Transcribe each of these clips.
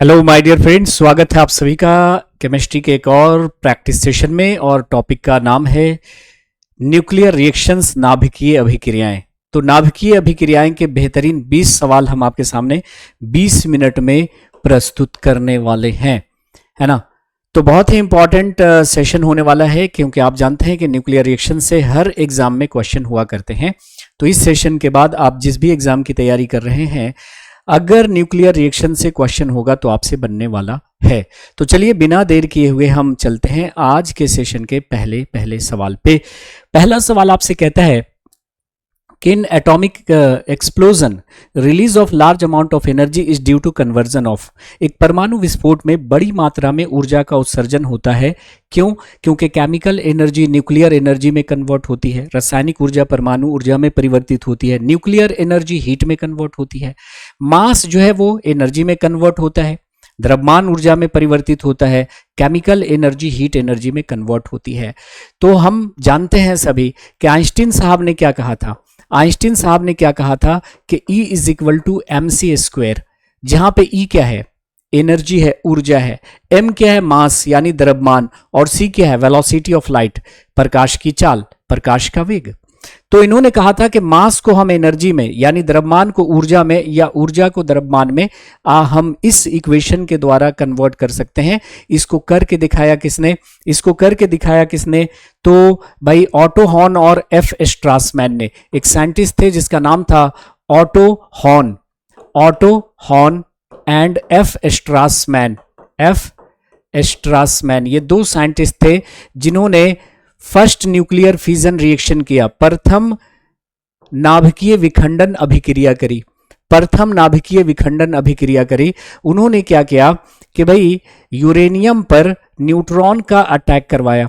Hello my dear friends, स्वागत है आप सभी का केमिस्ट्री के एक और प्रैक्टिस सेशन में। और टॉपिक का नाम है न्यूक्लियर रिएक्शंस, नाभिकीय अभिक्रियाएं। तो नाभिकीय अभिक्रियाएं के बेहतरीन 20 सवाल हम आपके सामने 20 मिनट में प्रस्तुत करने वाले हैं, है ना। तो बहुत ही इंपॉर्टेंट सेशन होने वाला है, क्योंकि आप जानते हैं कि न्यूक्लियर रिएक्शन से हर एग्जाम में क्वेश्चन हुआ करते हैं। तो इस सेशन के बाद आप जिस भी एग्जाम की तैयारी कर रहे हैं, अगर न्यूक्लियर रिएक्शन से क्वेश्चन होगा तो आपसे बनने वाला है। तो चलिए बिना देर किए हुए हम चलते हैं आज के सेशन के पहले सवाल पे। पहला सवाल आपसे कहता है कि in atomic explosion release of large amount of energy is due to conversion of. एक परमाणु विस्फोट में बड़ी मात्रा में ऊर्जा का उत्सर्जन होता है। क्यों? क्योंकि केमिकल एनर्जी न्यूक्लियर एनर्जी में कन्वर्ट होती है, रासायनिक ऊर्जा परमाणु ऊर्जा में परिवर्तित होती है, न्यूक्लियर एनर्जी हीट में कन्वर्ट होती है, मास जो है वो एनर्जी में कन्वर्ट होता है, द्रव्यमान ऊर्जा में परिवर्तित होता है, केमिकल एनर्जी हीट एनर्जी में कन्वर्ट होती है। तो हम जानते हैं सभी कि आइंस्टीन साहब ने क्या कहा था। आइंस्टीन साहब ने क्या कहा था कि E is equal to m c square, जहां पे E क्या है? एनर्जी है, ऊर्जा है, M क्या है? मास यानी द्रव्यमान, और C क्या है? वेलोसिटी ऑफ लाइट, प्रकाश की चाल, प्रकाश का वेग। तो इन्होंने कहा था कि मास को हम एनर्जी में यानी द्रव्यमान को ऊर्जा में या ऊर्जा को द्रव्यमान में हम इस इक्वेशन के द्वारा कन्वर्ट कर सकते हैं। इसको करके दिखाया किसने? इसको करके दिखाया किसने? तो भाई ऑटो हॉर्न और एफ स्ट्रासमैन ने। एक साइंटिस्ट थे जिसका नाम था ऑटो हॉर्न एंड एफ स्ट्रासमैन। ये दो साइंटिस्ट थे जिन्होंने फर्स्ट न्यूक्लियर फिजन रिएक्शन किया, प्रथम नाभिकीय विखंडन अभिक्रिया करी। उन्होंने क्या किया कि भाई यूरेनियम पर न्यूट्रॉन का अटैक करवाया।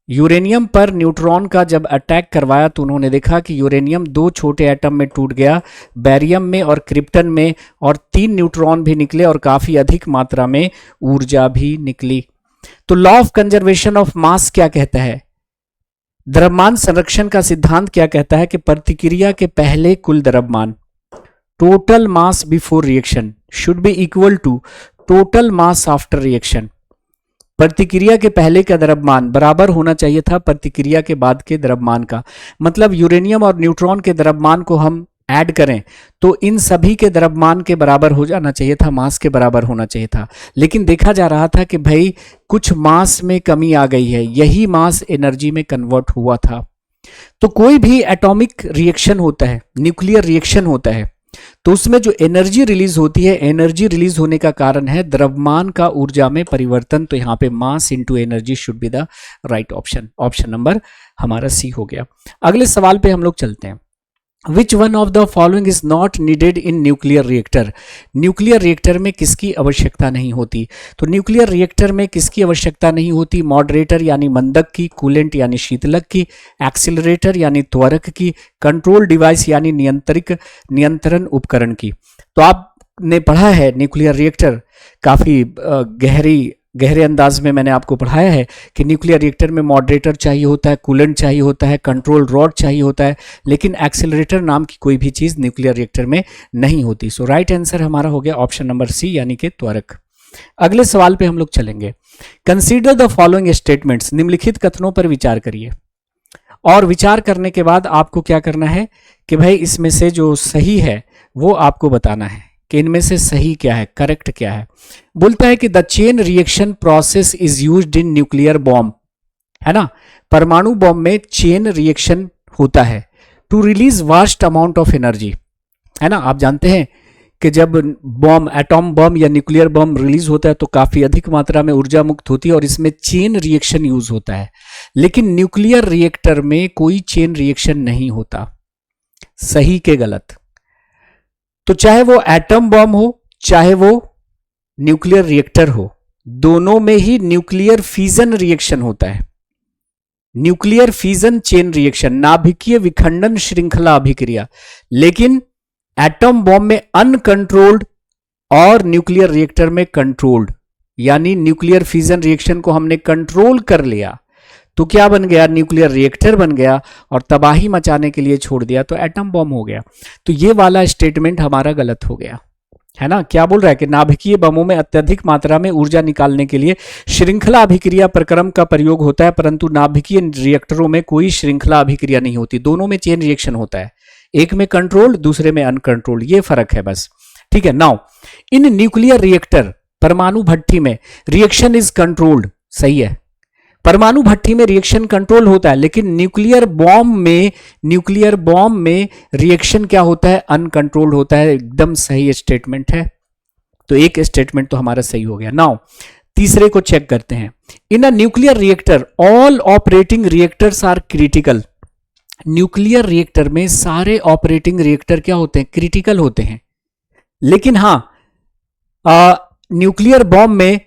यूरेनियम पर न्यूट्रॉन का जब अटैक करवाया तो उन्होंने देखा कि यूरेनियम दो छोटे एटम में टूट गया, बेरियम में और क्रिप्टन में, और 3 न्यूट्रॉन भी निकले और काफी अधिक मात्रा में ऊर्जा भी निकली। तो law of conservation of mass क्या कहता है? द्रव्यमान संरक्षण का सिद्धांत क्या कहता है कि प्रतिक्रिया के पहले कुल द्रव्यमान, total mass before reaction, should be equal to total mass after reaction. प्रतिक्रिया के पहले का द्रव्यमान बराबर होना चाहिए था प्रतिक्रिया के बाद के द्रव्यमान का। मतलब यूरेनियम और न्यूट्रॉन के द्रव्यमान को हम ऐड करें तो इन सभी के द्रव्यमान के बराबर हो जाना चाहिए था, मास के बराबर होना चाहिए था। लेकिन देखा जा रहा था कि भाई कुछ मास में कमी आ गई है, यही मास एनर्जी में कन्वर्ट हुआ था। तो कोई भी एटॉमिक रिएक्शन होता है, न्यूक्लियर रिएक्शन होता है, तो उसमें जो एनर्जी रिलीज होती है, एनर्जी रिलीज होने का कारण है द्रव्यमान का ऊर्जा में परिवर्तन। तो यहां पे मास into energy should be the right option. Option number हमारा सी हो गया। अगले सवाल पे हम लोग चलते हैं। Which one of the following is not needed in nuclear reactor? Nuclear reactor में किसकी आवश्यकता नहीं होती? तो न्यूक्लियर रिएक्टर में किसकी आवश्यकता नहीं होती? मॉडरेटर यानी मंदक की, कूलेंट यानी शीतलक की, एक्सीलरेटर यानी त्वरक की, कंट्रोल डिवाइस यानी नियंत्रण उपकरण की। तो आपने पढ़ा है न्यूक्लियर रिएक्टर, काफी गहरे अंदाज में मैंने आपको पढ़ाया है कि न्यूक्लियर रिएक्टर में मॉडरेटर चाहिए होता है, कूलेंट चाहिए होता है, कंट्रोल रॉड चाहिए होता है, लेकिन एक्सीलरेटर नाम की कोई भी चीज न्यूक्लियर रिएक्टर में नहीं होती। सो राइट आंसर हमारा हो गया ऑप्शन नंबर सी, यानी कि त्वरक। अगले सवाल पे हम लोग चलेंगे। कंसीडर द फॉलोइंग स्टेटमेंट्स, निम्नलिखित कथनों पर विचार करिए। और विचार करने के बाद आपको क्या करना है कि भाई इसमें से जो सही है वो आपको बताना है कि इनमें से सही क्या है, करेक्ट क्या है। बोलता है कि the chain reaction process is used in nuclear bomb, है ना। परमाणु बॉम्ब में चेन रिएक्शन होता है to release vast amount of energy, है ना। आप जानते हैं कि जब बॉम्ब, एटॉम बॉम्ब या न्यूक्लियर बॉम्ब रिलीज होता है तो काफी अधिक मात्रा में ऊर्जा मुक्त होती है और इसमें चेन रिएक्शन यूज होता है। लेकिन न्यूक्लियर रिएक्टर में कोई चेन रिएक्शन नहीं होता। सही के गलत? तो चाहे वो एटम बॉम्ब हो, चाहे वो न्यूक्लियर रिएक्टर हो, दोनों में ही न्यूक्लियर फिजन रिएक्शन होता है। न्यूक्लियर फिजन चेन रिएक्शन, नाभिकीय विखंडन श्रृंखला अभिक्रिया। लेकिन एटम बॉम्ब में अनकंट्रोल्ड और न्यूक्लियर रिएक्टर में कंट्रोल्ड, यानी न्यूक्लियर फिजन रिएक्शन को हमने कंट्रोल कर लिया तो क्या बन गया? न्यूक्लियर रिएक्टर बन गया, और तबाही मचाने के लिए छोड़ दिया तो एटम बॉम्ब हो गया। तो ये वाला स्टेटमेंट हमारा गलत हो गया। है ना। क्या बोल रहा है कि नाभिकीय बमों में अत्यधिक मात्रा में ऊर्जा निकालने के लिए श्रृंखला अभिक्रिया प्रक्रम का प्रयोग होता है, परंतु नाभिकीय रिएक्टरों में कोई श्रृंखला अभिक्रिया नहीं होती, दोनों में चेन रिएक्शन होता है, एक में कंट्रोल्ड दूसरे में अनकंट्रोल्ड, ये फर्क है बस। ठीक है। नाउ इन न्यूक्लियर रिएक्टर, परमाणु भट्ठी में रिएक्शन इज कंट्रोल्ड, सही है, परमाणु भट्ठी में रिएक्शन कंट्रोल होता है, लेकिन न्यूक्लियर बॉम्ब में रिएक्शन क्या होता है, अनकंट्रोल्ड होता है। एकदम सही स्टेटमेंट है, तो एक स्टेटमेंट तो हमारा सही हो गया। नाउ तीसरे को चेक करते हैं। In a nuclear reactor all operating reactors are critical. Nuclear reactor में सारे ऑपरेटिंग रिएक्टर क्या होते हैं, क्रिटिकल होते हैं, लेकिन हाँ न्यूक्लियर बॉम्ब में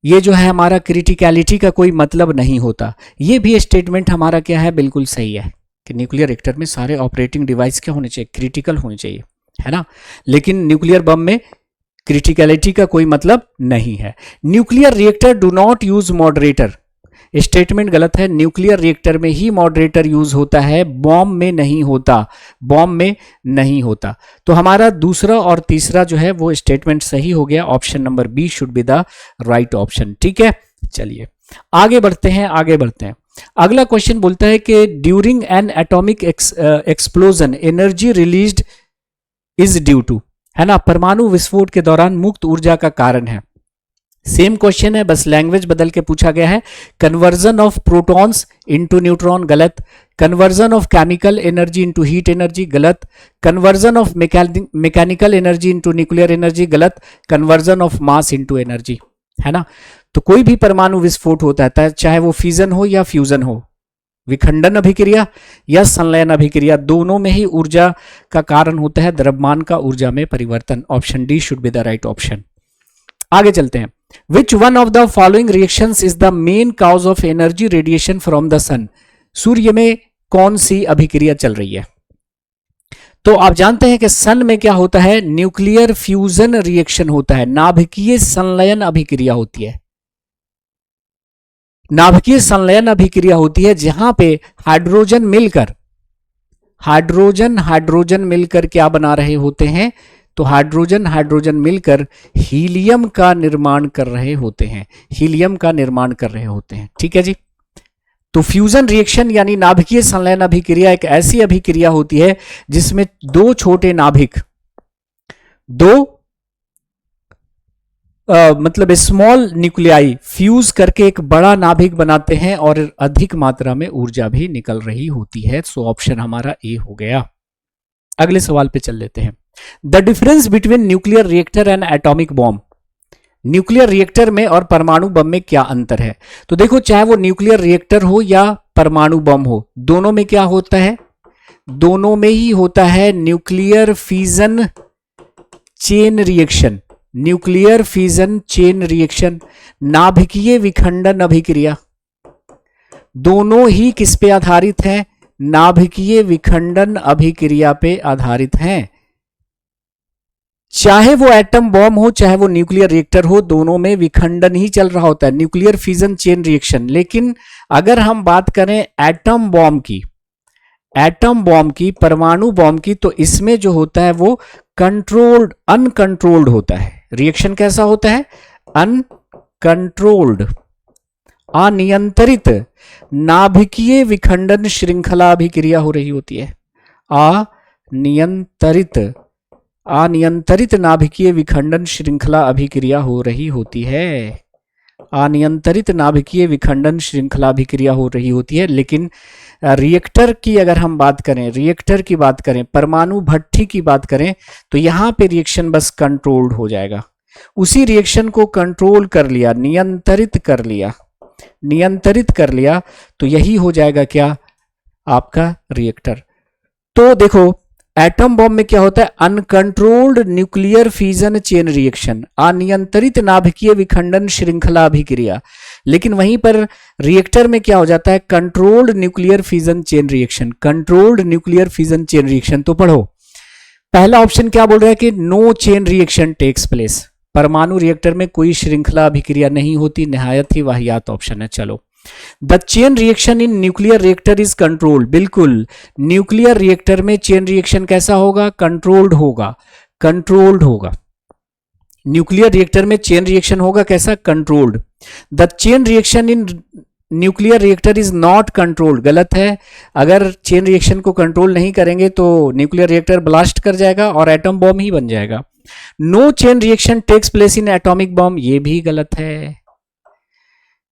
ये जो है हमारा क्रिटिकलिटी का कोई मतलब नहीं होता। ये भी स्टेटमेंट हमारा क्या है, बिल्कुल सही है कि न्यूक्लियर रिएक्टर में सारे ऑपरेटिंग डिवाइस क्या होने चाहिए, क्रिटिकल होने चाहिए, है ना, लेकिन न्यूक्लियर बम में क्रिटिकलिटी का कोई मतलब नहीं है। Nuclear reactor do not use moderator, statement गलत है। न्यूक्लियर रिएक्टर में ही मॉडरेटर यूज होता है, बॉम्ब में नहीं होता, बॉम्ब में नहीं होता। तो हमारा दूसरा और तीसरा जो है वो स्टेटमेंट सही हो गया। Option number B should be the right option. ठीक है, चलिए आगे बढ़ते हैं, आगे बढ़ते हैं। अगला क्वेश्चन बोलता है कि during an atomic explosion energy released is due to, है ना, परमाणु विस्फोट के दौरान मुक्त ऊर्जा का कारण है। सेम क्वेश्चन है, बस लैंग्वेज बदल के पूछा गया है। Conversion of protons into neutron, गलत। Conversion of chemical energy into heat energy, गलत। Conversion of mechanical energy into nuclear energy, गलत। Conversion of mass into energy, है ना। तो कोई भी परमाणु विस्फोट होता है, चाहे वो फिजन हो या फ्यूजन हो, विखंडन अभिक्रिया या संलयन अभिक्रिया, दोनों में ही ऊर्जा का कारण होता है द्रव्यमान का ऊर्जा में परिवर्तन। Option D should be the right option. आगे चलते हैं। Which one of the following reactions is the main cause of energy radiation from the sun? सूर्य में कौन सी अभिक्रिया चल रही है? तो आप जानते हैं कि सन में क्या होता है, न्यूक्लियर फ्यूजन रिएक्शन होता है, नाभिकीय संलयन अभिक्रिया होती है। नाभिकीय संलयन अभिक्रिया होती है जहां पे हाइड्रोजन मिलकर क्या बना रहे होते हैं, तो हाइड्रोजन मिलकर हीलियम का निर्माण कर रहे होते हैं, ठीक है जी। तो फ्यूजन रिएक्शन यानी नाभिकीय संलयन अभिक्रिया एक ऐसी अभिक्रिया होती है जिसमें दो छोटे नाभिक, मतलब स्मॉल न्यूक्लियाई फ्यूज करके एक बड़ा नाभिक बनाते हैं और अधिक मात्रा में ऊर्जा भी निकल रही होती है। सो ऑप्शन हमारा ए हो गया। अगले सवाल पे चल लेते हैं। The difference between nuclear reactor and atomic bomb, nuclear reactor में और परमाणु बम में क्या अंतर है? तो देखो, चाहे वो न्यूक्लियर रिएक्टर हो या परमाणु बम हो, दोनों में क्या होता है, दोनों में ही होता है nuclear fission chain reaction, nuclear fission chain reaction, नाभिकीय विखंडन अभिक्रिया, दोनों ही किस पे आधारित है, नाभिकीय विखंडन अभिक्रिया पे आधारित हैं। चाहे वो एटम बॉम्ब हो चाहे वो न्यूक्लियर रिएक्टर हो, दोनों में विखंडन ही चल रहा होता है, न्यूक्लियर फिजन चेन रिएक्शन। लेकिन अगर हम बात करें एटम बॉम्ब की, परमाणु बॉम्ब की, तो इसमें जो होता है वो कंट्रोल्ड, अनकंट्रोल्ड होता है। रिएक्शन कैसा होता है, अनकंट्रोल्ड, अनियंत्रित नाभिकीय विखंडन श्रृंखला अभिक्रिया हो रही होती है। अनियंत्रित नाभिकीय विखंडन श्रृंखला अभिक्रिया हो रही होती है, अनियंत्रित नाभिकीय विखंडन श्रृंखला अभिक्रिया हो रही होती है। लेकिन रिएक्टर की अगर हम बात करें, परमाणु भट्ठी की बात करें, तो यहां पे रिएक्शन बस कंट्रोल्ड हो जाएगा। उसी रिएक्शन को कंट्रोल कर लिया, नियंत्रित कर लिया, तो यही हो जाएगा क्या, आपका रिएक्टर। तो देखो, एटम बॉम्ब में क्या होता है, uncontrolled nuclear fission chain reaction, अनियंत्रित नाभिकीय विखंडन श्रृंखला अभिक्रिया। लेकिन वहीं पर रिएक्टर में क्या हो जाता है, controlled nuclear fission chain reaction. तो पढ़ो, पहला ऑप्शन क्या बोल रहा है कि no chain reaction takes place, परमाणु रिएक्टर में कोई श्रृंखला अभिक्रिया नहीं होती, निहायत ही वाहियात ऑप्शन है। चलो, the chain reaction in nuclear reactor is controlled, बिल्कुल, न्यूक्लियर रिएक्टर में चेन रिएक्शन कैसा होगा, कंट्रोल्ड होगा। न्यूक्लियर रिएक्टर में चेन रिएक्शन होगा कैसा, controlled. The chain reaction in nuclear reactor is not controlled, गलत है। अगर चेन रिएक्शन को कंट्रोल नहीं करेंगे तो न्यूक्लियर रिएक्टर ब्लास्ट कर जाएगा और एटम बॉम्ब ही बन जाएगा। No chain reaction takes place in atomic bomb, ये भी गलत है।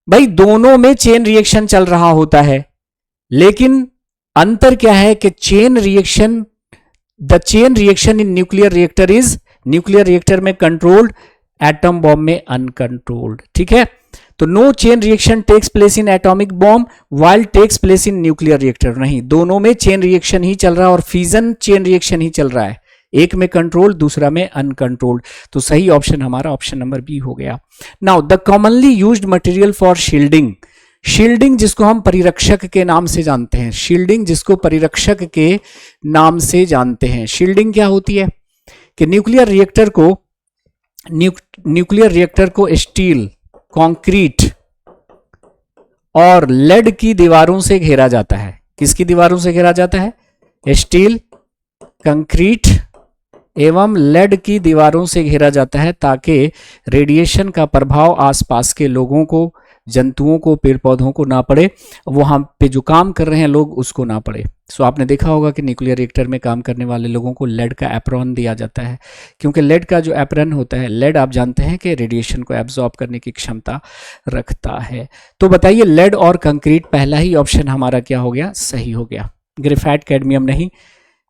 भाई दोनों में चेन रिएक्शन चल रहा होता है, लेकिन अंतर क्या है कि chain reaction, the chain reaction in nuclear reactor is, nuclear reactor में कंट्रोल्ड, एटम बॉम्ब में अनकंट्रोल्ड। ठीक है, तो no chain reaction takes place in atomic bomb while takes place in nuclear reactor, नहीं, दोनों में चेन रिएक्शन ही चल रहा है और फ्यूजन चेन रिएक्शन ही चल रहा है, एक में कंट्रोल दूसरा में अनकंट्रोल्ड। तो सही ऑप्शन हमारा ऑप्शन नंबर बी हो गया। Now the commonly used material for shielding, shielding जिसको हम परिरक्षक के नाम से जानते हैं, शील्डिंग जिसको परिरक्षक के नाम से जानते हैं। शील्डिंग क्या होती है कि न्यूक्लियर रिएक्टर को स्टील, कंक्रीट और लेड की दीवारों से घेरा जाता है। किसकी दीवारों से घेरा जाता है, स्टील, कंक्रीट एवं लेड की दीवारों से घेरा जाता है, ताकि रेडिएशन का प्रभाव आसपास के लोगों को, जंतुओं को, पेड़ पौधों को ना पड़े, वहां पे जो काम कर रहे हैं लोग उसको ना पड़े। सो आपने देखा होगा कि न्यूक्लियर रिएक्टर में काम करने वाले लोगों को लेड का एप्रॉन दिया जाता है, क्योंकि लेड का जो एप्रॉन होता है, लेड आप जानते हैं कि रेडिएशन को एब्जॉर्ब करने की क्षमता रखता है। तो बताइए लेड और कंक्रीट, पहला ही ऑप्शन हमारा क्या हो गया, सही हो गया। ग्रेफाइट कैडमियम नहीं,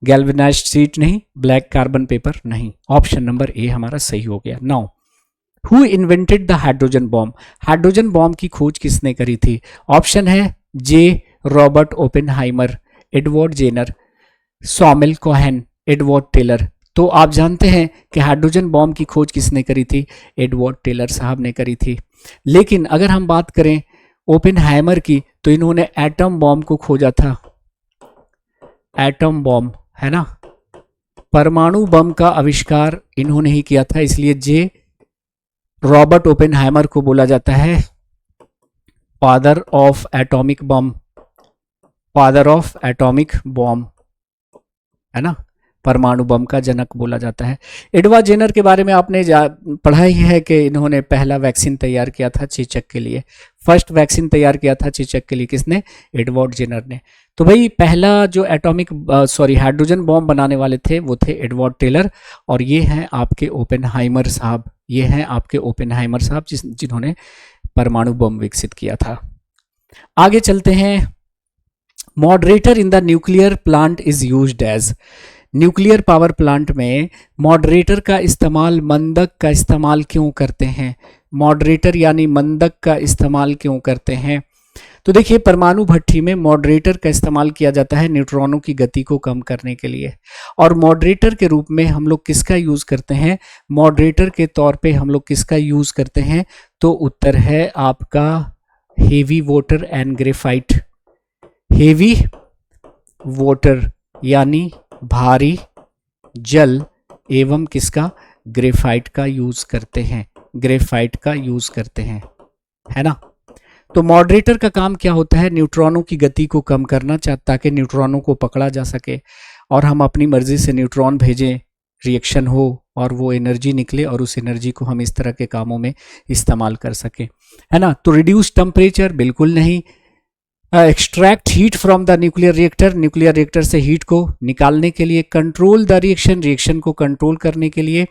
गैल्वेनाइज्ड शीट नहीं, ब्लैक कार्बन पेपर नहीं, ऑप्शन नंबर ए हमारा सही हो गया। Now who invented the hydrogen bomb, hydrogen bomb की खोज किसने करी थी? ऑप्शन है J Robert Oppenheimer, Edward Jenner, Samuel Cohen, Edward Teller. तो आप जानते हैं कि हाइड्रोजन बॉम्ब की खोज किसने करी थी, एडवर्ड टेलर साहब ने करी थी। लेकिन अगर हम बात करें ओपेनहाइमर की, तो इन्होंने एटम बॉम्ब को खोजा था, एटम बॉम्ब है ना, परमाणु बम का आविष्कार इन्होंने ही किया था, इसलिए जे रॉबर्ट ओपेनहाइमर को बोला जाता है father of atomic bomb, father of atomic bomb, है ना, परमाणु बम का जनक बोला जाता है। एडवर्ड जेनर के बारे में आपने पढ़ा ही है कि इन्होंने पहला वैक्सीन तैयार किया था चेचक के लिए, फर्स्ट वैक्सीन तैयार किया था चेचक के लिए, किसने, एडवर्ड जेनर ने। तो भाई पहला जो हाइड्रोजन बॉम्ब बनाने वाले थे वो थे एडवर्ड टेलर, और ये हैं आपके ओपेनहाइमर साहब, ये हैं आपके ओपेनहाइमर साहब जिन्होंने परमाणु बम विकसित किया था। आगे चलते हैं, moderator in the nuclear plant is used as, nuclear power plant में मॉडरेटर का इस्तेमाल, मंदक का इस्तेमाल क्यों करते हैं, मॉडरेटर यानी मंदक का इस्तेमाल क्यों करते हैं? तो देखिए परमाणु भट्ठी में मॉडरेटर का इस्तेमाल किया जाता है न्यूट्रॉनों की गति को कम करने के लिए, और मॉडरेटर के रूप में हम लोग किसका यूज करते हैं, मॉडरेटर के तौर पे हम लोग किसका यूज करते हैं? तो उत्तर है आपका heavy water and graphite, heavy water यानी भारी जल एवं किसका, ग्रेफाइट का यूज करते हैं, ग्रेफाइट का यूज करते हैं, है ना। तो मॉडरेटर का काम क्या होता है, न्यूट्रॉनों की गति को कम करना, ताकि न्यूट्रॉनों को पकड़ा जा सके और हम अपनी मर्जी से न्यूट्रॉन भेजें, रिएक्शन हो और वो एनर्जी निकले और उस एनर्जी को हम इस तरह के कामों में इस्तेमाल कर सकें, है ना। तो रिड्यूस टेम्परेचर बिल्कुल नहीं, extract heat from the nuclear reactor, nuclear reactor से हीट को निकालने के लिए, कंट्रोल द रिएक्शन, रिएक्शन को कंट्रोल करने के लिए,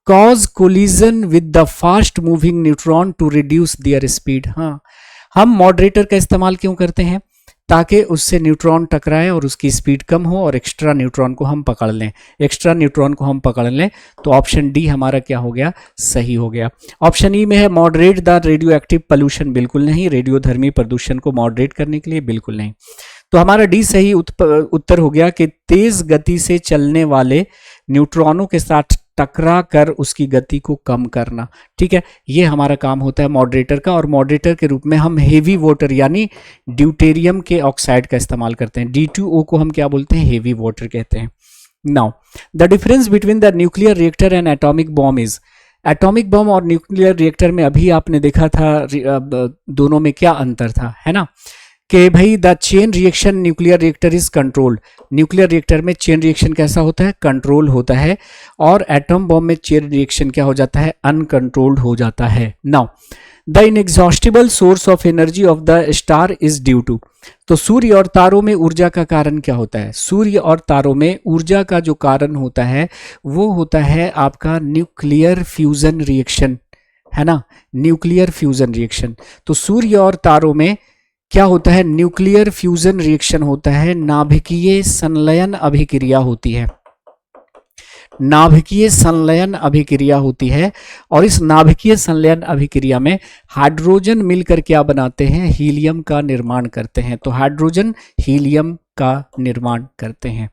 cause collision with the fast moving neutron to reduce their speed. हाँ, हम मॉडरेटर का इस्तेमाल क्यों करते हैं, ताकि उससे न्यूट्रॉन टकराए और उसकी स्पीड कम हो और एक्स्ट्रा न्यूट्रॉन को हम पकड़ लें, एक्स्ट्रा न्यूट्रॉन को हम पकड़ लें। तो ऑप्शन डी हमारा क्या हो गया, सही हो गया। ऑप्शन ई में है moderate the radio active pollution, बिल्कुल नहीं, रेडियोधर्मी प्रदूषण को मॉडरेट करने के लिए बिल्कुल नहीं। तो हमारा डी सही उत्तर हो गया कि तेज गति से चलने वाले न्यूट्रॉनों के साथ टकरा कर उसकी गति को कम करना। ठीक है, ये हमारा काम होता है मॉडरेटर का, और मॉडरेटर के रूप में हम हेवी वाटर यानी ड्यूटेरियम के ऑक्साइड का इस्तेमाल करते हैं, D2O को हम क्या बोलते हैं, हेवी वाटर कहते हैं। Now the difference between the nuclear reactor and atomic bomb is, atomic bomb और न्यूक्लियर रिएक्टर में अभी आपने देखा था दोनों में क्या अंतर था, है ना, कि भाई the chain reaction nuclear reactor is controlled. Nuclear reactor में चेन रिएक्शन कैसा होता है? कंट्रोल होता है। और एटम बॉम्ब में चेन रिएक्शन क्या हो जाता है? अनकंट्रोल्ड हो जाता है। Now the inexhaustible source of energy of the star is due to. तो सूर्य और तारों में ऊर्जा का कारण क्या होता है? सूर्य और तारों में ऊर्जा का जो कारण होता है वो होता है आपका न्यूक्लियर फ्यूजन रिएक्शन, है ना, न्यूक्लियर फ्यूजन रिएक्शन। तो सूर्य और तारों में क्या होता है? न्यूक्लियर फ्यूजन रिएक्शन होता है, नाभिकीय संलयन अभिक्रिया होती है। नाभिकीय संलयन अभिक्रिया होती है और इस नाभिकीय संलयन अभिक्रिया में हाइड्रोजन मिलकर क्या बनाते हैं? हीलियम का निर्माण करते हैं। तो हाइड्रोजन हीलियम का निर्माण करते हैं।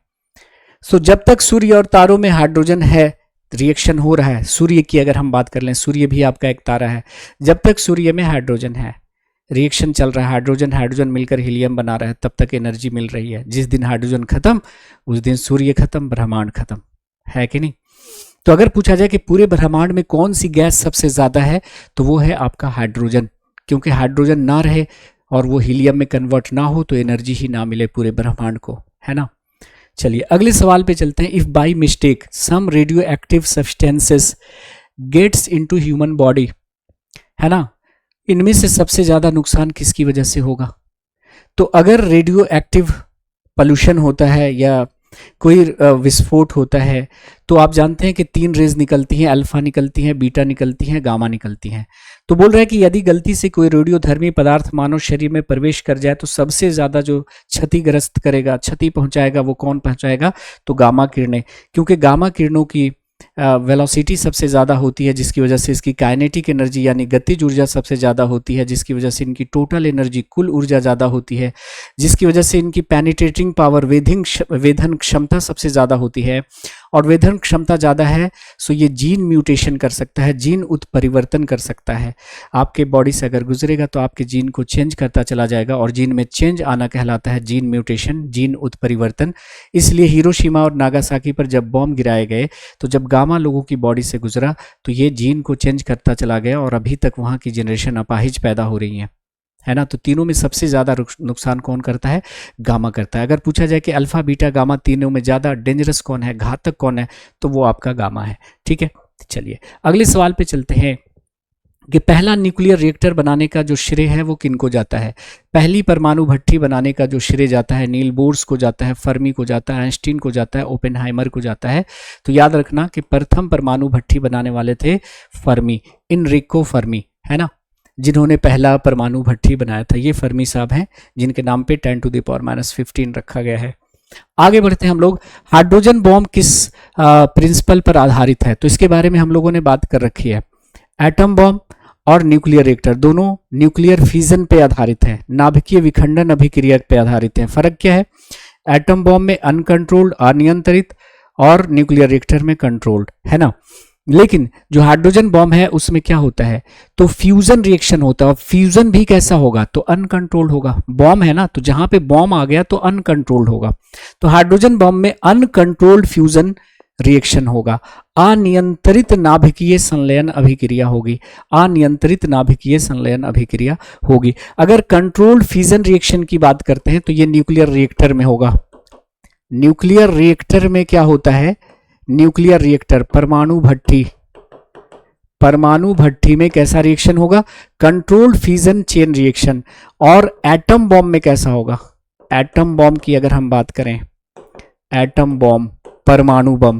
सो जब तक सूर्य और तारों में हाइड्रोजन है, रिएक्शन हो रहा है, सूर्य की अगर हम बात कर लें, सूर्य भी आपका एक तारा है, जब तक सूर्य में हाइड्रोजन है, रिएक्शन चल रहा है, हाइड्रोजन हाइड्रोजन मिलकर हीलियम बना रहा है, तब तक एनर्जी मिल रही है। जिस दिन हाइड्रोजन खत्म उस दिन सूर्य खत्म, ब्रह्मांड खत्म, है कि नहीं? तो अगर पूछा जाए कि पूरे ब्रह्मांड में कौन सी गैस सबसे ज्यादा है, तो वो है आपका हाइड्रोजन। क्योंकि हाइड्रोजन ना रहे और वो हीलियम में कन्वर्ट ना हो तो एनर्जी ही ना मिले पूरे ब्रह्मांड को, है ना। चलिए अगले सवाल पे चलते हैं। If by mistake some radio active substances gets into human body, है ना, इनमें से सबसे ज्यादा नुकसान किसकी वजह से होगा? तो अगर रेडियो एक्टिव पॉल्यूशन होता है या कोई विस्फोट होता है तो आप जानते हैं कि 3 रेज निकलती हैं, अल्फा निकलती हैं, बीटा निकलती हैं, गामा निकलती हैं। तो बोल रहा है कि यदि गलती से कोई रेडियोधर्मी पदार्थ मानव शरीर में प्रवेश कर जाए तो सबसे ज्यादा जो क्षतिग्रस्त करेगा, क्षति पहुंचाएगा, वो कौन पहुंचाएगा? तो गामा किरणें। क्योंकि गामा किरणों की वेलोसिटी सबसे ज़्यादा होती है, जिसकी वजह से इसकी काइनेटिक एनर्जी यानी गतिज ऊर्जा सबसे ज़्यादा होती है, जिसकी वजह से इनकी टोटल एनर्जी कुल ऊर्जा ज़्यादा होती है, जिसकी वजह से इनकी पेनिट्रेटिंग पावर वेधन क्षमता सबसे ज़्यादा होती है। और वेधन क्षमता ज़्यादा है सो ये जीन म्यूटेशन कर सकता है, जीन उत्परिवर्तन कर सकता है। आपके बॉडी से अगर गुजरेगा तो आपके जीन को चेंज करता चला जाएगा और जीन में चेंज आना कहलाता है जीन म्यूटेशन, जीन उत्परिवर्तन। इसलिए हिरोशिमा और नागासाकी पर जब बॉम्ब गिराए गए तो जब गामा लोगों की बॉडी से गुजरा तो ये जीन को चेंज करता चला गया और अभी तक वहाँ की जनरेशन अपाहिज पैदा हो रही है ना। तो तीनों में सबसे ज़्यादा नुकसान कौन करता है? गामा करता है। अगर पूछा जाए कि अल्फा बीटा गामा तीनों में ज़्यादा डेंजरस कौन है, घातक कौन है, तो वो आपका गामा है। ठीक है, चलिए अगले सवाल पे चलते हैं कि पहला न्यूक्लियर रिएक्टर बनाने का जो श्रेय है वो किनको जाता है? पहली परमाणु भट्ठी बनाने का जो श्रेय जाता है नील बोर्स को जाता है, फर्मी को जाता है, आइंस्टीन को जाता है, ओपेनहाइमर को जाता है। तो याद रखना कि प्रथम परमाणु भट्ठी बनाने वाले थे फर्मी, इनरिको फर्मी, है ना, जिन्होंने पहला परमाणु भट्ठी बनाया था। ये फर्मी साहब हैं जिनके नाम पे 10⁻⁻15 रखा गया है। आगे बढ़ते हैं हम लोग। हाइड्रोजन बॉम्ब किस प्रिंसिपल पर आधारित है? तो इसके बारे में हम लोगों ने बात कर रखी है। एटम बॉम्ब और न्यूक्लियर रिएक्टर दोनों न्यूक्लियर फिजन पे आधारित है, नाभिकीय विखंडन अभिक्रिया पे आधारित है। फर्क क्या है? एटम बॉम्ब में अनकंट्रोल्ड, अनियंत्रित, और न्यूक्लियर रिएक्टर में कंट्रोल्ड, है ना। लेकिन जो हाइड्रोजन बॉम्ब है उसमें क्या होता है? तो फ्यूजन रिएक्शन होता है। और फ्यूजन भी कैसा होगा? तो अनकंट्रोल्ड होगा। बॉम्ब है ना, तो जहां पे बॉम्ब आ गया तो अनकंट्रोल्ड होगा। तो हाइड्रोजन बॉम्ब में अनकंट्रोल्ड फ्यूजन रिएक्शन होगा, अनियंत्रित नाभिकीय संलयन अभिक्रिया होगी, अनियंत्रित नाभिकीय संलयन अभिक्रिया होगी। अगर कंट्रोल्ड फ्यूजन रिएक्शन की बात करते हैं तो ये न्यूक्लियर रिएक्टर में होगा। न्यूक्लियर रिएक्टर में क्या होता है? न्यूक्लियर रिएक्टर परमाणु भट्ठी, परमाणु भट्ठी में कैसा रिएक्शन होगा? Controlled fusion chain reaction. और एटम बॉम्ब में कैसा होगा? एटम बॉम्ब की अगर हम बात करें, एटम बॉम्ब, परमाणु बम,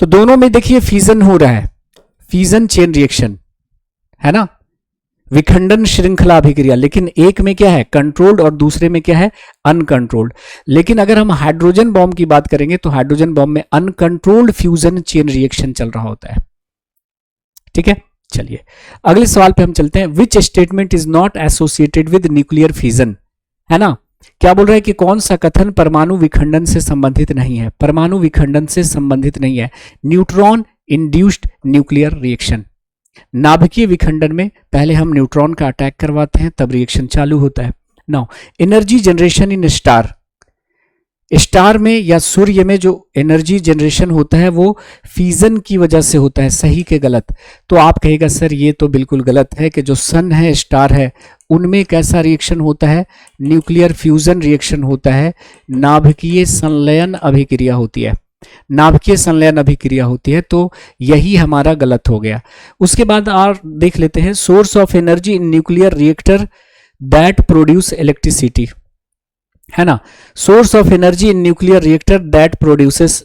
तो दोनों में देखिए फ्यूजन हो रहा है, फ्यूजन चेन रिएक्शन, है ना, विखंडन श्रृंखला अभिक्रिया। लेकिन एक में क्या है? कंट्रोल्ड, और दूसरे में क्या है? अनकंट्रोल्ड। लेकिन अगर हम हाइड्रोजन बॉम्ब की बात करेंगे तो हाइड्रोजन बॉम्ब में अनकंट्रोल्ड फ्यूजन चेन रिएक्शन चल रहा होता है। ठीक है, चलिए अगले सवाल पे हम चलते हैं। Which statement is not associated with nuclear fusion, है ना। क्या बोल रहा है कि कौन सा कथन परमाणु विखंडन से संबंधित नहीं है? परमाणु विखंडन से संबंधित नहीं है। Neutron induced nuclear reaction. नाभिकीय विखंडन में पहले हम न्यूट्रॉन का अटैक करवाते हैं तब रिएक्शन चालू होता है। Now energy generation in star, star में या सूर्य में जो एनर्जी जनरेशन होता है वो फ्यूजन की वजह से होता है। सही के गलत? तो आप कहेगा सर ये तो बिल्कुल गलत है कि जो सन है, स्टार है, उनमें एक ऐसा रिएक्शन होता है, न्यूक्लियर फ्यूजन रिएक्शन होता है, नाभिकीय संलयन अभिक्रिया होती है, नाभिकीय संलयन अभिक्रिया होती है। तो यही हमारा गलत हो गया। उसके बाद और देख लेते हैं, source of energy in nuclear reactor that produce electricity, है ना। Source of energy in nuclear reactor that produces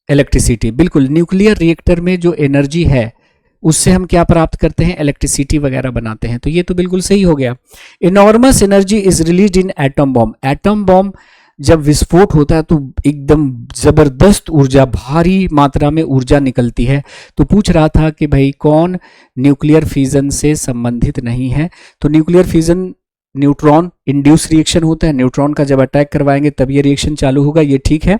electricity, बिल्कुल न्यूक्लियर रिएक्टर में जो एनर्जी है उससे हम क्या प्राप्त करते हैं, इलेक्ट्रिसिटी वगैरह बनाते हैं। तो ये तो बिल्कुल सही हो गया। Enormous energy is released in atom bomb, atom bomb जब विस्फोट होता है तो एकदम जबरदस्त ऊर्जा, भारी मात्रा में ऊर्जा निकलती है। तो पूछ रहा था कि भाई कौन न्यूक्लियर फ्यूजन से संबंधित नहीं है, तो nuclear fusion neutron induce reaction होता है, न्यूट्रॉन का जब अटैक करवाएंगे तब ये रिएक्शन चालू होगा, ये ठीक है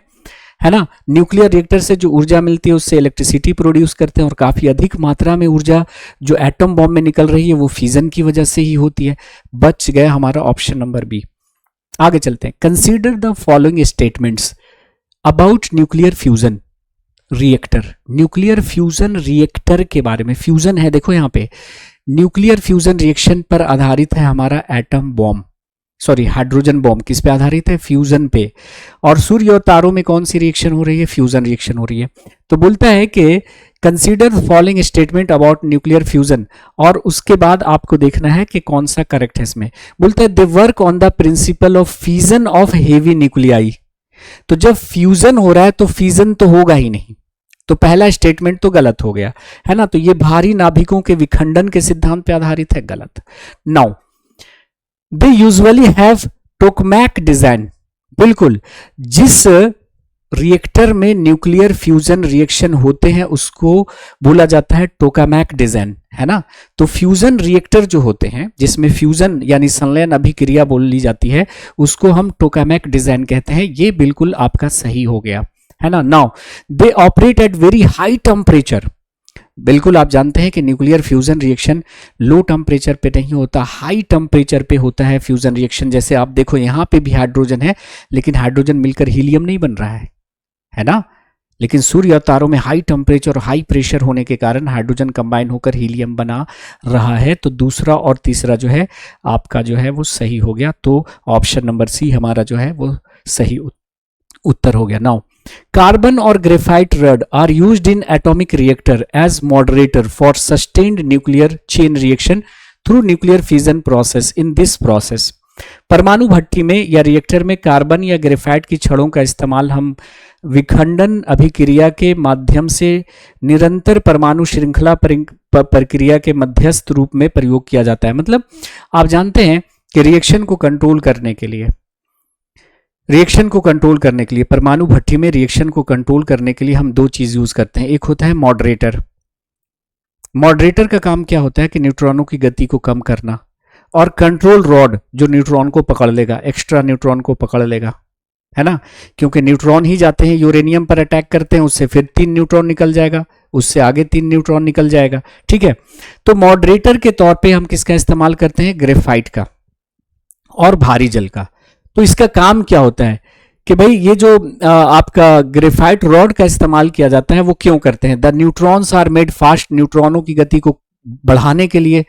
ना। न्यूक्लियर रिएक्टर से जो ऊर्जा मिलती है उससे इलेक्ट्रिसिटी प्रोड्यूस करते हैं, और काफी अधिक मात्रा में ऊर्जा जो एटम बॉम्ब में निकल रही है वो फ्यूजन की वजह से ही होती है। बच गया हमारा ऑप्शन नंबर बी। आगे चलते हैं। Consider the following statements about nuclear fusion reactor. Nuclear fusion reactor के बारे में, फ्यूजन है देखो यहाँ पे, न्यूक्लियर फ्यूजन रिएक्शन पर आधारित है हमारा atom bomb, sorry hydrogen bomb. किस पे आधारित है, फ्यूजन पे। और सूर्य और तारों में कौन सी रिएक्शन हो रही है, फ्यूजन रिएक्शन हो रही है। तो बोलता है कि consider following statement about nuclear fusion, और उसके बाद आपको देखना है कि कौन सा करेक्ट है इसमें। बोलता है they work on the principle of fusion of heavy nuclei. तो जब फ्यूजन हो रहा है तो फ्यूजन तो होगा ही नहीं, तो पहला स्टेटमेंट तो गलत हो गया, है ना। तो ये भारी नाभिकों के विखंडन के सिद्धांत पे आधारित है, गलत। Now they usually have tokamak design, बिल्कुल जिस रिएक्टर में न्यूक्लियर फ्यूजन रिएक्शन होते हैं उसको बोला जाता है टोकामैक डिजाइन, है ना। तो फ्यूजन रिएक्टर जो होते हैं जिसमें फ्यूजन यानी संलयन अभिक्रिया बोली जाती है उसको हम टोकामैक डिजाइन कहते हैं। ये बिल्कुल आपका सही हो गया, है ना। Now they operate at very high temperature, बिल्कुल आप जानते हैं कि nuclear fusion reaction low temperature पे नहीं होता, हाई टेम्परेचर पे होता है फ्यूजन रिएक्शन। जैसे आप देखो यहाँ पे भी हाइड्रोजन है लेकिन हाइड्रोजन मिलकर हीलियम नहीं बन रहा है ना। लेकिन सूर्य और तारों में हाई टेम्परेचर और हाई प्रेशर होने के कारण हाइड्रोजन कंबाइन होकर हीलियम बना रहा है। तो दूसरा और तीसरा जो है आपका जो है वो सही हो गया। तो ऑप्शन नंबर सी हमारा जो है वो सही उत्तर हो गया। नाउ कार्बन और graphite rod are used in atomic reactor as moderator for sustained nuclear chain reaction through nuclear fusion process. In this process, परमाणु भट्टी में या रिएक्टर में कार्बन या ग्रेफाइट की छड़ों का इस्तेमाल हम विखंडन अभिक्रिया के माध्यम से निरंतर परमाणु श्रृंखला प्रक्रिया के मध्यस्थ रूप में प्रयोग किया जाता है। मतलब आप जानते हैं कि रिएक्शन को कंट्रोल करने के लिए, परमाणु भट्टी में रिएक्शन को कंट्रोल करने के लिए हम दो चीज यूज करते हैं। एक होता है मॉडरेटर। मॉडरेटर का काम क्या होता है कि न्यूट्रॉनों की गति को कम करना, और कंट्रोल रॉड जो न्यूट्रॉन को पकड़ लेगा, एक्स्ट्रा न्यूट्रॉन को पकड़ लेगा, है ना। क्योंकि न्यूट्रॉन ही जाते हैं यूरेनियम पर अटैक करते हैं, उससे फिर 3 न्यूट्रॉन निकल जाएगा, उससे आगे 3 न्यूट्रॉन निकल जाएगा, ठीक है। तो मॉडरेटर के तौर पे हम किसका इस्तेमाल करते हैं, ग्रेफाइट का और भारी जल का। तो इसका काम क्या होता है कि भाई ये जो आपका ग्रेफाइट रॉड का इस्तेमाल किया जाता है वो क्यों करते हैं, the neutrons are made fast, न्यूट्रॉनों की गति को बढ़ाने के लिए,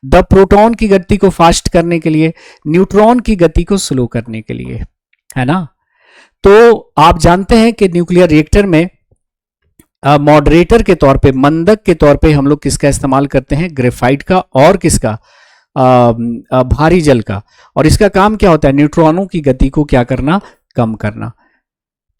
द प्रोटॉन की गति को फास्ट करने के लिए, न्यूट्रॉन की गति को स्लो करने के लिए, है ना। तो आप जानते हैं कि न्यूक्लियर रिएक्टर में मॉडरेटर के तौर पे, मंदक के तौर पे हम लोग किसका इस्तेमाल करते हैं, ग्रेफाइट का और किसका, भारी जल का। और इसका काम क्या होता है, न्यूट्रॉनों की गति को क्या करना, कम करना।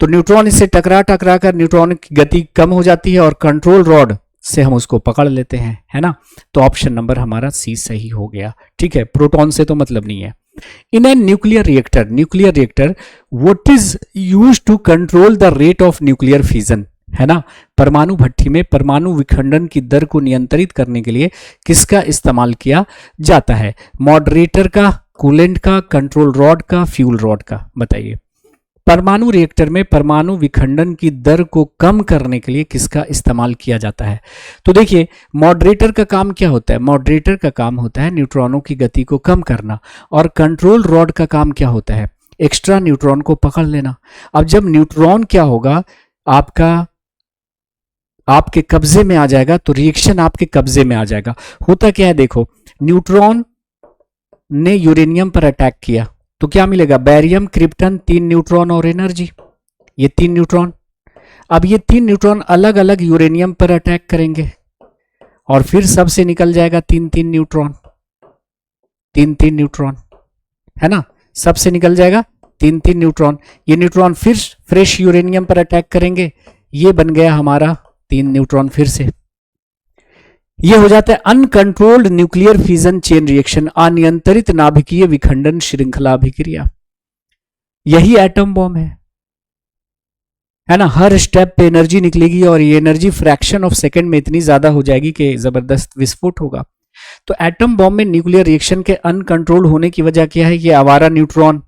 तो न्यूट्रॉन इससे टकरा कर न्यूट्रॉन की गति कम हो जाती है और कंट्रोल रॉड से हम उसको पकड़ लेते हैं, है ना। तो ऑप्शन नंबर हमारा सी सही हो गया, ठीक है। प्रोटॉन से तो मतलब नहीं है। In a nuclear reactor what is used to control the rate of nuclear fusion, है ना। परमाणु भट्टी में परमाणु विखंडन की दर को नियंत्रित करने के लिए किसका इस्तेमाल किया जाता है, मॉडरेटर का, कूलेंट का, कंट्रोल रॉड का, फ्यूल रॉड का, बताइए। परमाणु रिएक्टर में परमाणु विखंडन की दर को कम करने के लिए किसका इस्तेमाल किया जाता है। तो देखिए मॉडरेटर का काम क्या होता है, मॉडरेटर का काम होता है न्यूट्रॉनों की गति को कम करना, और कंट्रोल रॉड का काम क्या होता है, एक्स्ट्रा न्यूट्रॉन को पकड़ लेना। अब जब न्यूट्रॉन क्या होगा, आपके कब्जे में आ जाएगा तो रिएक्शन आपके कब्जे में आ जाएगा। होता क्या है देखो, न्यूट्रॉन ने यूरेनियम पर अटैक किया तो क्या मिलेगा? बेरियम, क्रिप्टन, 3 न्यूट्रॉन और एनर्जी। ये 3 न्यूट्रॉन, अब ये 3 न्यूट्रॉन अलग अलग यूरेनियम पर अटैक करेंगे और फिर सबसे निकल जाएगा 3-3 न्यूट्रॉन, 3-3 न्यूट्रॉन, है ना, सबसे निकल जाएगा 3-3 न्यूट्रॉन। ये न्यूट्रॉन फिर फ्रेश यूरेनियम पर अटैक करेंगे, ये बन गया हमारा 3 न्यूट्रॉन फिर से। ये हो जाता है uncontrolled nuclear fission chain reaction, अनियंत्रित नाभिकीय विखंडन श्रृंखला अभिक्रिया। यही एटम बॉम्ब है ना। हर स्टेप पे एनर्जी निकलेगी और ये एनर्जी फ्रैक्शन ऑफ सेकंड में इतनी ज्यादा हो जाएगी कि जबरदस्त विस्फोट होगा। तो एटम बॉम्ब में न्यूक्लियर रिएक्शन के अनकंट्रोल होने की वजह क्या है? ये आवारा न्यूट्रॉन।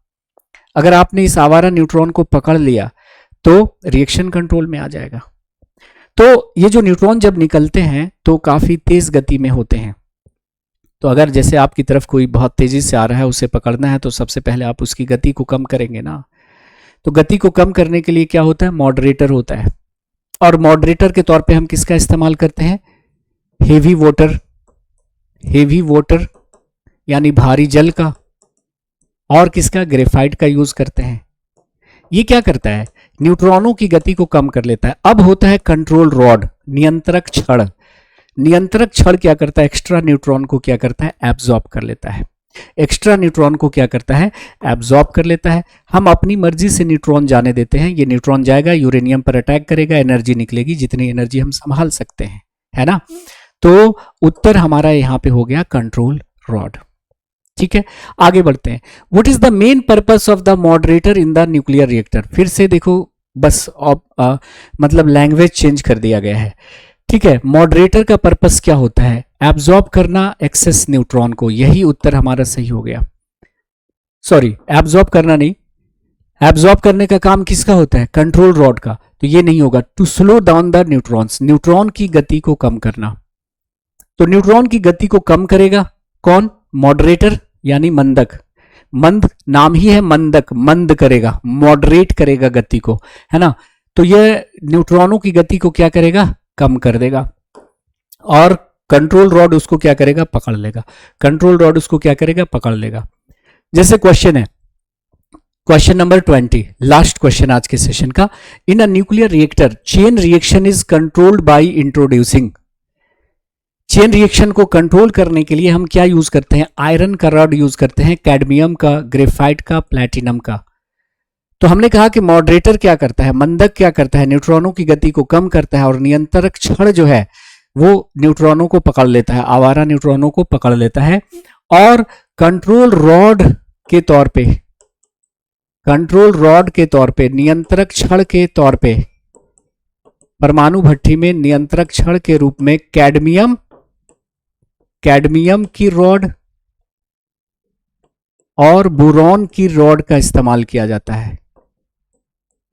अगर आपने इस आवारा न्यूट्रॉन को पकड़ लिया तो रिएक्शन कंट्रोल में आ जाएगा। तो ये जो न्यूट्रॉन जब निकलते हैं तो काफी तेज गति में होते हैं। तो अगर जैसे आपकी तरफ कोई बहुत तेजी से आ रहा है, उसे पकड़ना है, तो सबसे पहले आप उसकी गति को कम करेंगे ना। तो गति को कम करने के लिए क्या होता है? मॉडरेटर होता है। और मॉडरेटर के तौर पे हम किसका इस्तेमाल करते हैं? हेवी वाटर, हेवी वाटर यानी भारी जल का। और किसका? ग्रेफाइट का यूज करते हैं। ये क्या करता है? न्यूट्रॉनों की गति को कम कर लेता है। अब होता है कंट्रोल रॉड, नियंत्रक छड़। नियंत्रक छड़ क्या करता है? एक्स्ट्रा न्यूट्रॉन को क्या करता है? एब्जॉर्ब कर लेता है। एक्स्ट्रा न्यूट्रॉन को क्या करता है? एब्जॉर्ब कर लेता है। हम अपनी मर्जी से न्यूट्रॉन जाने देते हैं। ये न्यूट्रॉन जाएगा, यूरेनियम पर अटैक करेगा, एनर्जी निकलेगी, जितनी एनर्जी हम संभाल सकते हैं, है ना। तो उत्तर हमारा यहां पे हो गया कंट्रोल रॉड। ठीक है, आगे बढ़ते हैं। What is the main purpose of the moderator in the nuclear reactor? फिर से देखो, बस मतलब लैंग्वेज चेंज कर दिया गया है। ठीक है, मॉडरेटर का पर्पस क्या होता है? एब्जॉर्ब करना एक्सेस न्यूट्रॉन को। यही उत्तर हमारा सही हो गया। सॉरी, एब्जॉर्ब करना नहीं, एब्जॉर्ब करने का काम किसका होता है? कंट्रोल रॉड का। तो ये नहीं होगा। To slow down the neutrons, neutron की गति को कम करना। तो न्यूट्रॉन की गति को कम करेगा कौन? मॉडरेटर यानी मंदक। मंद नाम ही है मंदक, मंद करेगा, मॉडरेट करेगा गति को, है ना। तो यह न्यूट्रॉनों की गति को क्या करेगा? कम कर देगा। और कंट्रोल रॉड उसको क्या करेगा? पकड़ लेगा। कंट्रोल रॉड उसको क्या करेगा? पकड़ लेगा। जैसे क्वेश्चन है, क्वेश्चन नंबर 20, लास्ट क्वेश्चन आज के सेशन का। In a nuclear reactor chain reaction is controlled by introducing. Chain reaction को कंट्रोल करने के लिए हम क्या यूज करते हैं? आयरन का रॉड यूज करते हैं, कैडमियम का, ग्रेफाइट का, प्लैटिनम का। तो हमने कहा कि मॉडरेटर क्या करता है? मंदक क्या करता है? न्यूट्रॉनों की गति को कम करता है। और नियंत्रक छड़ जो है वो न्यूट्रॉनों को पकड़ लेता है, आवारा न्यूट्रॉनों को पकड़ लेता है। और कंट्रोल रॉड के तौर पे, कंट्रोल रॉड के तौर पे, नियंत्रक छड़ के तौर पे, परमाणु भट्ठी में नियंत्रक छड़ के रूप में कैडमियम, कैडमियम की रॉड और बोरॉन की रॉड का इस्तेमाल किया जाता है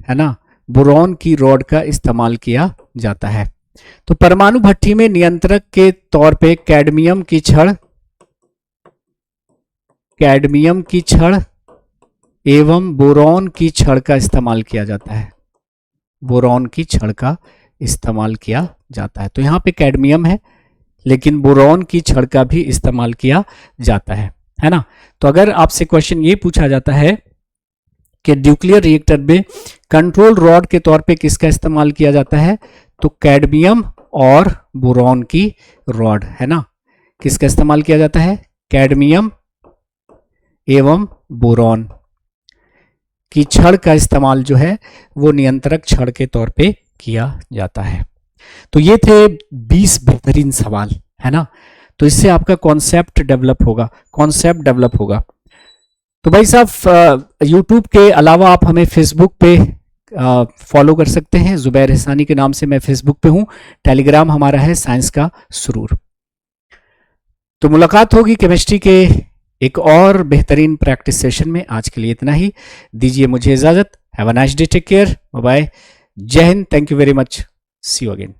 ना। बोरॉन की रॉड का इस्तेमाल किया जाता है। तो परमाणु भट्ठी में नियंत्रक के तौर पे कैडमियम की छड़, कैडमियम की छड़ एवं बोरॉन की छड़ का इस्तेमाल किया जाता है। बोरॉन की छड़ का इस्तेमाल किया जाता है। तो यहां पे कैडमियम है, लेकिन बोरॉन की छड़ का भी इस्तेमाल किया जाता है ना। तो अगर आपसे क्वेश्चन ये पूछा जाता है कि न्यूक्लियर रिएक्टर में कंट्रोल रॉड के तौर पे किसका इस्तेमाल किया जाता है, तो कैडमियम और बोरॉन की रॉड, है ना। किसका इस्तेमाल किया जाता है? कैडमियम एवं बोरॉन की छड़ का इस्तेमाल जो है वो नियंत्रक छड़ के तौर पे किया जाता है। तो ये थे 20 बेहतरीन सवाल, है ना। तो इससे आपका कॉन्सेप्ट डेवलप होगा, कॉन्सेप्ट डेवलप होगा। तो भाई साहब, यूट्यूब के अलावा आप हमें फेसबुक पे फॉलो कर सकते हैं। जुबैर हसानी के नाम से मैं फेसबुक पे हूं। टेलीग्राम हमारा है साइंस का सुरूर। तो मुलाकात होगी केमिस्ट्री के एक और बेहतरीन प्रैक्टिस सेशन में। आज के लिए इतना ही, दीजिए मुझे इजाजत। Have a nice day, take care, bye bye, जय Hind, thank you very much, see you again.